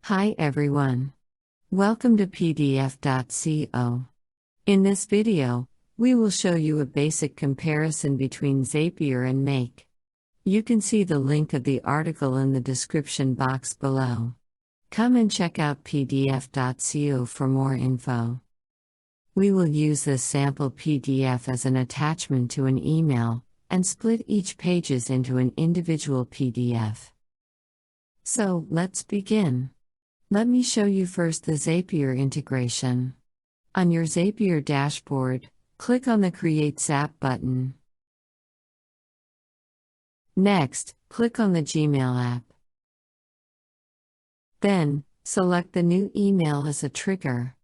Hi everyone. Welcome to PDF.co. In this video, we will show you a basic comparison between Zapier and Make. You can see the link of the article in the description box below. Come and check out PDF.co for more info. We will use this sample PDF as an attachment to an email, and split each pages into an individual PDF. So, let's begin. Let me show you first the Zapier integration. On your Zapier dashboard, click on the Create Zap button. Next, click on the Gmail app. Then, select the new email as a trigger.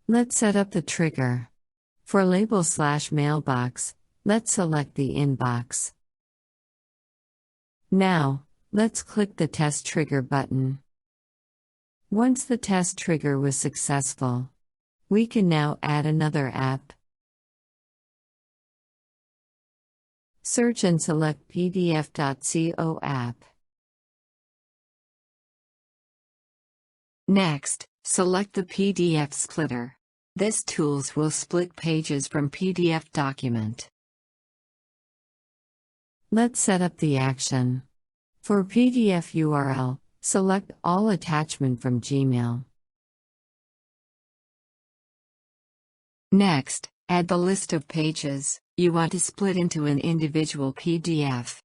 Let's set up the trigger. For label/mailbox, let's select the inbox. Now, let's click the Test Trigger button. Once the test trigger was successful, we can now add another app. Search and select PDF.co app. Next, select the PDF splitter. This tool will split pages from PDF document. Let's set up the action. For PDF URL, select All Attachment from Gmail. Next, add the list of pages you want to split into an individual PDF.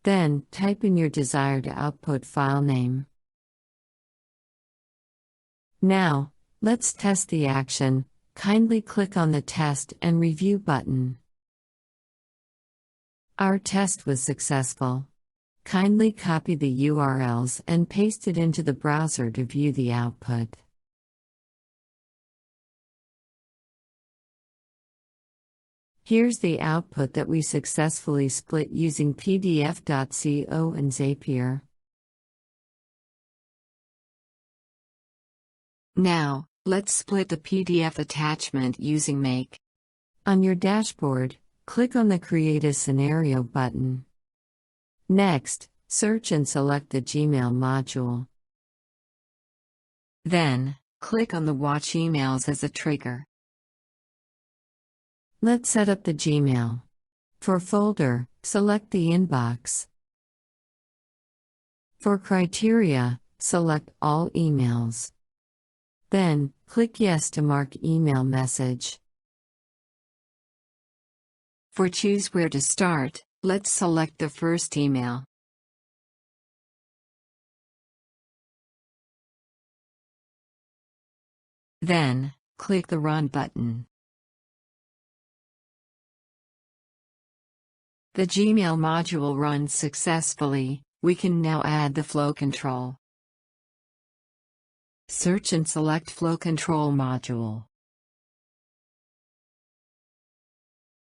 Then, type in your desired output file name. Now, let's test the action. Kindly click on the Test and Review button. Our test was successful. Kindly copy the URLs and paste it into the browser to view the output. Here's the output that we successfully split using PDF.co and Zapier. Now, let's split the PDF attachment using Make. On your dashboard, click on the Create a Scenario button. Next, search and select the Gmail module. Then, click on the Watch Emails as a trigger. Let's set up the Gmail. For folder, select the inbox. For criteria, select All Emails. Then, click Yes to mark email message. For Choose Where to Start, let's select the first email. Then, click the Run button. The Gmail module runs successfully. We can now add the flow control. Search and select Flow Control module.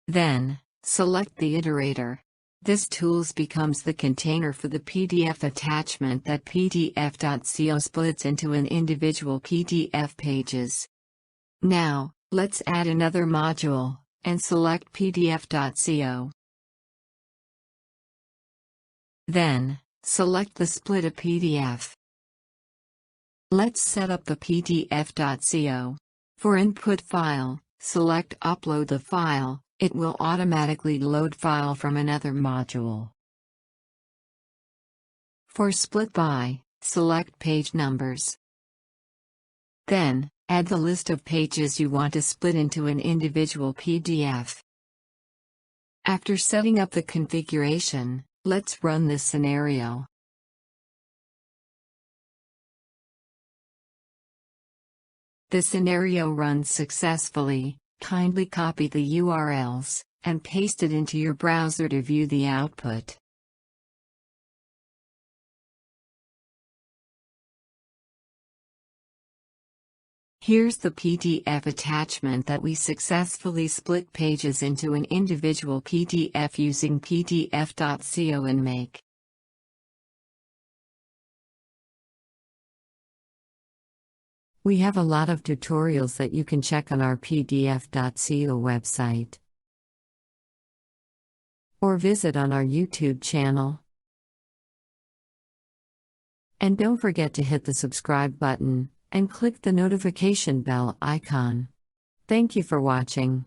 Then, select the iterator. This tool becomes the container for the PDF attachment that PDF.co splits into an individual PDF pages. Now, let's add another module, and select PDF.co. Then, select the Split a PDF. Let's set up the PDF.co. For input file, select Upload the file. It will automatically load file from another module. For Split by, select Page Numbers. Then, add the list of pages you want to split into an individual PDF. After setting up the configuration, let's run this scenario. The scenario runs successfully. Kindly copy the URLs and paste it into your browser to view the output. Here's the PDF attachment that we successfully split pages into an individual PDF using PDF.co and Make. We have a lot of tutorials that you can check on our PDF.co website. or visit on our YouTube channel. And don't forget to hit the subscribe button and click the notification bell icon. Thank you for watching.